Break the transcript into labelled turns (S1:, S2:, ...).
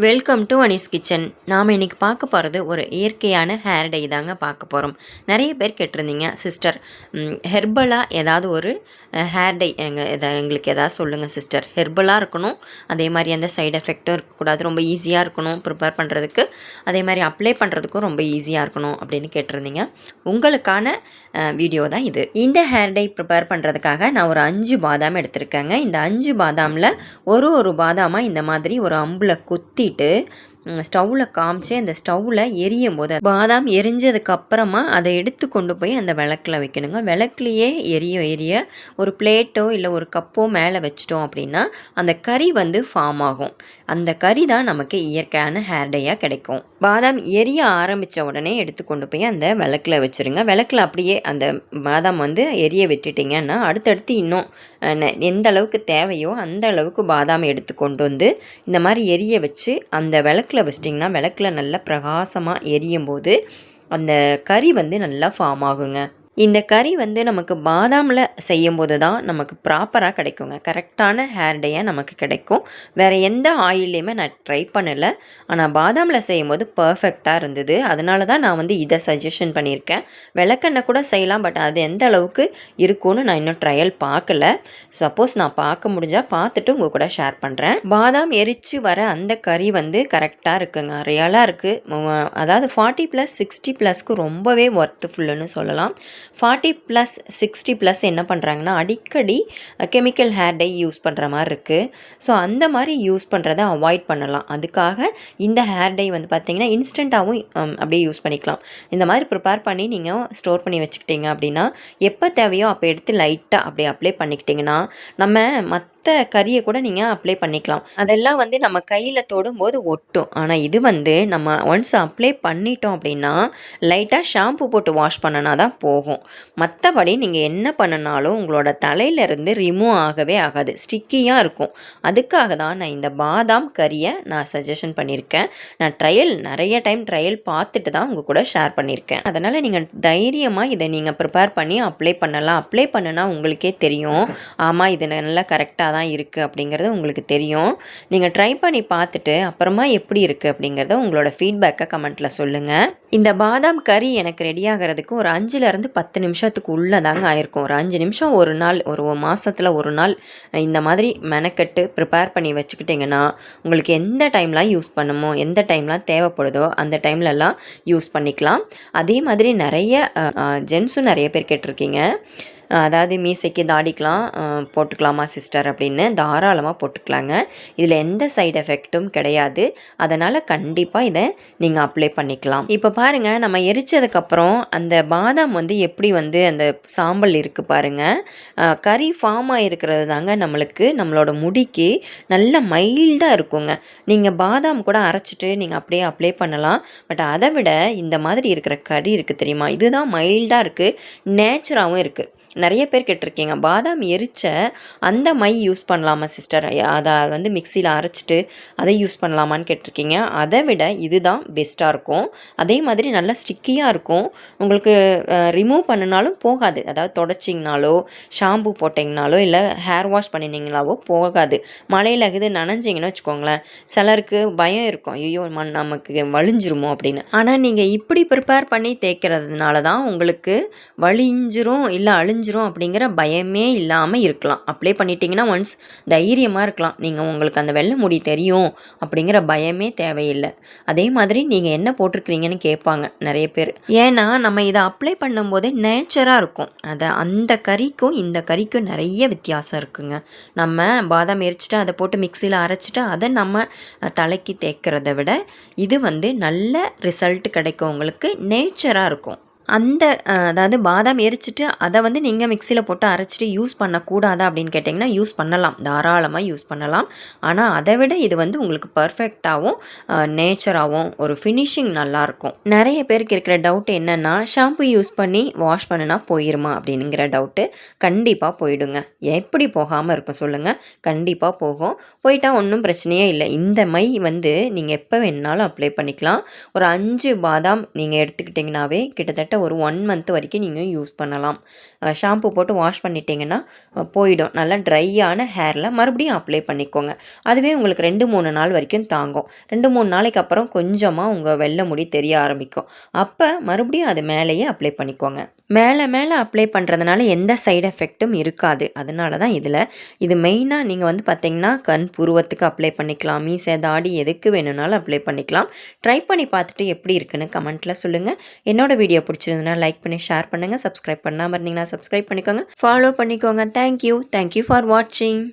S1: Welcome to Anis kitchen. நாம் இன்றைக்கி பார்க்க போகிறது ஒரு இயற்கையான ஹேர் டை தாங்க பார்க்க போகிறோம். நிறைய பேர் கேட்டிருந்தீங்க, சிஸ்டர் ஹெர்பலாக ஏதாவது ஒரு ஹேர் டை எங்களுக்கு எதாவது சொல்லுங்கள் சிஸ்டர். ஹெர்பலாக இருக்கணும், அதே மாதிரி எந்த சைடு எஃபெக்டும் இருக்கக்கூடாது, ரொம்ப ஈஸியாக இருக்கணும் ப்ரிப்பேர் பண்ணுறதுக்கு, அதே மாதிரி அப்ளை பண்ணுறதுக்கும் ரொம்ப ஈஸியாக இருக்கணும் அப்படின்னு கேட்டிருந்தீங்க. உங்களுக்கான வீடியோ தான் இது. இந்த ஹேர் டை ப்ரிப்பேர் பண்ணுறதுக்காக நான் ஒரு 5 பாதாம் எடுத்திருக்கேங்க. இந்த 5 பாதாமில் ஒரு பாதாமாக இந்த மாதிரி ஒரு அம்பில் குத்தி ஸ்டவ்வில் காமிச்சு அந்த ஸ்டவ்வில் எரியும் போது பாதாம் எரிஞ்சதுக்கு அப்புறமா அதை எடுத்து கொண்டு போய் அந்த விளக்கில் வைக்கணுங்க. விளக்குலையே எரிய ஒரு பிளேட்டோ இல்லை ஒரு கப்போ மேலே வச்சிட்டோம் அப்படின்னா அந்த கறி ஃபார்ம் ஆகும். அந்த கறி தான் நமக்கு இயற்கையான ஹேர் டையாக கிடைக்கும். பாதாம் எரிய ஆரம்பித்த உடனே எடுத்து கொண்டு போய் அந்த விளக்கில் வச்சுருங்க. விளக்கில் அப்படியே அந்த பாதாம் எரிய விட்டுட்டிங்கன்னா அடுத்தடுத்து இன்னும் எந்த அளவுக்கு தேவையோ அந்த அளவுக்கு பாதாம் எடுத்து கொண்டு இந்த மாதிரி எரிய வச்சு அந்த விளக்கில் வச்சிட்டிங்கன்னா விளக்கில் நல்லா பிரகாசமாக எரியும் போது அந்த கறி நல்லா ஃபார்ம் ஆகுங்க. இந்த கறி நமக்கு பாதாமில் செய்யும்போது தான் நமக்கு ப்ராப்பராக கிடைக்குங்க. கரெக்டான ஹேர் டையாக நமக்கு கிடைக்கும். வேறு எந்த ஆயிலையுமே நான் ட்ரை பண்ணலை, ஆனால் பாதாமில் செய்யும்போது பர்ஃபெக்டாக இருந்தது. அதனால தான் நான் இதை சஜஷன் பண்ணியிருக்கேன். விளக்கெண்ணெய் கூட செய்யலாம், பட் அது எந்த அளவுக்கு இருக்கும்னு நான் இன்னும் ட்ரையல் பார்க்கல. சப்போஸ் நான் பார்க்க முடிஞ்சால் பார்த்துட்டு உங்கள் கூட ஷேர் பண்ணுறேன். பாதாம் எரித்து வர அந்த கறி கரெக்டாக இருக்குங்க, ரியலாக இருக்குது. அதாவது 40+ 60+க்கு ரொம்பவே ஒர்த்துஃபுல்லுன்னு சொல்லலாம். 40+ 60+ என்ன பண்ணுறாங்கன்னா அடிக்கடி கெமிக்கல் ஹேர் டை யூஸ் பண்ணுற மாதிரி இருக்குது. ஸோ அந்த மாதிரி யூஸ் பண்ணுறதை அவாய்ட் பண்ணலாம். அதுக்காக இந்த ஹேர் டை பார்த்திங்கன்னா இன்ஸ்டண்ட்டாகவும் அப்படியே யூஸ் பண்ணிக்கலாம். இந்த மாதிரி ப்ரிப்பேர் பண்ணி நீங்கள் ஸ்டோர் பண்ணி வச்சுக்கிட்டீங்க அப்படின்னா எப்போ தேவையோ அப்போ எடுத்து லைட்டாக அப்படியே அப்ளை பண்ணிக்கிட்டிங்கன்னா நம்ம கறியை கூட நீங்கள் அப்ளை பண்ணிக்கலாம். அதெல்லாம் நம்ம கையில் தொடும்போது ஒட்டும். ஆனால் இது நம்ம ஒன்ஸ் அப்ளை பண்ணிட்டோம் அப்படின்னா லைட்டாக ஷாம்பு போட்டு வாஷ் பண்ணினா தான் போகும். மற்றபடி நீங்கள் என்ன பண்ணினாலும் உங்களோட தலையிலேருந்து ரிமூவ் ஆகவே ஆகாது, ஸ்டிக்கியாக இருக்கும். அதுக்காக தான் நான் இந்த பாதாம் கறியை நான் சஜஷன் பண்ணியிருக்கேன். நான் நிறைய டைம் ட்ரையல் பார்த்துட்டு தான் உங்கள் கூட ஷேர் பண்ணியிருக்கேன். அதனால் நீங்கள் தைரியமாக இதை நீங்கள் ப்ரிப்பேர் பண்ணி அப்ளை பண்ணலாம். அப்ளை பண்ணுனா உங்களுக்கே தெரியும், ஆமாம் இது நல்லா கரெக்டாக தான் இருக்குது அப்படிங்கிறது உங்களுக்கு தெரியும். நீங்கள் ட்ரை பண்ணி பார்த்துட்டு அப்புறமா எப்படி இருக்குது அப்படிங்கிறத உங்களோட ஃபீட்பேக்கை கமெண்ட்டில் சொல்லுங்கள். இந்த பாதாம் கறி எனக்கு ரெடி ஆகிறதுக்கு ஒரு 5லேருந்து 10 நிமிஷத்துக்கு உள்ளே தாங்க ஆயிருக்கும். ஒரு 5 நிமிஷம் ஒரு நாள், ஒரு மாதத்தில் ஒரு நாள் இந்த மாதிரி மெனக்கெட்டு ப்ரிப்பேர் பண்ணி வச்சுக்கிட்டிங்கன்னா உங்களுக்கு எந்த டைம்லாம் யூஸ் பண்ணுமோ, எந்த டைம்லாம் தேவைப்படுதோ அந்த டைம்லலாம் யூஸ் பண்ணிக்கலாம். அதே மாதிரி நிறைய ஜென்ஸும் நிறைய பேர் கேட்டிருக்கீங்க, அதாவது மீசைக்கு தாடிக்கெலாம் போட்டுக்கலாமா சிஸ்டர் அப்படின்னு. தாராளமாக போட்டுக்கலாங்க. இதில் எந்த சைடு எஃபெக்ட்டும் கிடையாது. அதனால் கண்டிப்பாக இதை நீங்கள் அப்ளை பண்ணிக்கலாம். இப்போ பாருங்கள், நம்ம எரித்ததுக்கப்புறம் அந்த பாதாம் எப்படி அந்த சாம்பல் இருக்குது பாருங்கள், கறி ஃபார்ம் ஆகிருக்கிறது தாங்க நம்மளோட முடிக்கு நல்ல மைல்டாக இருக்குங்க. நீங்கள் பாதாம் கூட அரைச்சிட்டு நீங்கள் அப்படியே அப்ளை பண்ணலாம். பட் அதை விட இந்த மாதிரி இருக்கிற கறி இருக்குது தெரியுமா, இதுதான் மைல்டாக இருக்குது, நேச்சுராகவும் இருக்குது. நிறைய பேர் கேட்டிருக்கீங்க, பாதாம் எரிச்ச அந்த மை யூஸ் பண்ணலாமா சிஸ்டர், அதை மிக்சியில் அரைச்சிட்டு அதை யூஸ் பண்ணலாமான்னு கேட்டிருக்கீங்க. அதை விட இதுதான் பெஸ்ட்டாக இருக்கும். அதே மாதிரி நல்லா ஸ்டிக்கியாக இருக்கும். உங்களுக்கு ரிமூவ் பண்ணினாலும் போகாது. அதாவது தொடச்சிங்கனாலோ ஷாம்பு போட்டிங்கனாலோ இல்லை ஹேர் வாஷ் பண்ணினீங்களாவோ போகாது. மழையில் இது நனைஞ்சிங்கன்னு வச்சுக்கோங்களேன், சிலருக்கு பயம் இருக்கும், ஐயோ நமக்கு வலிஞ்சிருமோ அப்படின்னு. ஆனால் நீங்கள் இப்படி ப்ரிப்பேர் பண்ணி தேய்க்கிறதுனால தான் உங்களுக்கு வலிஞ்சிரும் இல்லை அழிஞ்சிரும் அப்படிங்கிற பயமே இல்லாமல் இருக்கலாம். அப்ளை பண்ணிட்டீங்கன்னா ஒன்ஸ் தைரியமாக இருக்கலாம். நீங்கள் உங்களுக்கு அந்த வெள்ளை முடி தெரியும் அப்படிங்கிற பயமே தேவையில்லை. அதே மாதிரி நீங்கள் என்ன போட்டிருக்கிறீங்கன்னு கேட்பாங்க நிறைய பேர். ஏன்னா நம்ம இதை அப்ளை பண்ணும்போதே நேச்சராக இருக்கும். அந்த கறிக்கும் இந்த கறிக்கும் நிறைய வித்தியாசம் இருக்குங்க. நம்ம பாதாம் எரிச்சிட்டு அதை போட்டு மிக்சியில் அரைச்சிட்டு அதை நம்ம தலைக்கு தேய்க்கிறத விட இது நல்ல ரிசல்ட் கிடைக்கும். உங்களுக்கு நேச்சராக இருக்கும். அதாவது பாதாம் எரிச்சிட்டு அதை நீங்கள் மிக்சியில் போட்டு அரைச்சிட்டு யூஸ் பண்ணக்கூடாதா அப்படின்னு கேட்டிங்கன்னா யூஸ் பண்ணலாம், தாராளமாக யூஸ் பண்ணலாம். ஆனால் அதை விட இது உங்களுக்கு பர்ஃபெக்டாகவும் நேச்சராகவும் ஒரு ஃபினிஷிங் நல்லாயிருக்கும். நிறைய பேருக்கு இருக்கிற டவுட் என்னென்னா, ஷாம்பு யூஸ் பண்ணி வாஷ் பண்ணினா போயிருமா அப்படிங்கிற டவுட்டு. கண்டிப்பாக போயிடுங்க. எப்படி போகாமல் இருக்கும் சொல்லுங்கள்? கண்டிப்பாக போகும். போயிட்டால் ஒன்றும் பிரச்சனையே இல்லை. இந்த மை நீங்கள் எப்போ வேணுனாலும் அப்ளை பண்ணிக்கலாம். ஒரு 5 பாதாம் நீங்கள் எடுத்துக்கிட்டிங்கனாவே கிட்டத்தட்ட ஒரு 1 மந்த் வரைக்கும் நீங்கள் யூஸ் பண்ணலாம். ஷாம்பு போட்டு வாஷ் பண்ணிட்டீங்கன்னா போயிடும். நல்லா ட்ரையான ஹேரில் மறுபடியும் அப்ளை பண்ணிக்கோங்க. அதுவே உங்களுக்கு 2-3 நாள் வரைக்கும் தாங்கும். 2-3 நாளைக்கு அப்புறம் கொஞ்சமாக உங்கள் வெள்ளை முடி தெரிய ஆரம்பிக்கும். அப்போ மறுபடியும் அது மேலேயே அப்ளை பண்ணிக்கோங்க. மேலே மேலே அப்ளை பண்ணுறதுனால எந்த சைடு எஃபெக்ட்டும் இருக்காது. அதனால தான் இது மெயினாக நீங்கள் வந்து பார்த்தீங்கன்னா கண் புருவத்துக்கு அப்ளை பண்ணிக்கலாம். மீசை, தாடி எதுக்கு வேணும்னாலும் அப்ளை பண்ணிக்கலாம். ட்ரை பண்ணி பார்த்துட்டு எப்படி இருக்குன்னு கமெண்ட்டில் சொல்லுங்கள். என்னோட வீடியோ பிடிச்சிருந்ததுன்னா லைக் பண்ணி ஷேர் பண்ணுங்கள். சப்ஸ்கிரைப் பண்ணாமல் இருந்தீங்கன்னா சப்ஸ்கிரைப் பண்ணிக்கோங்க. ஃபாலோ பண்ணிக்கோங்க. தேங்க்யூ ஃபார் வாட்சிங்.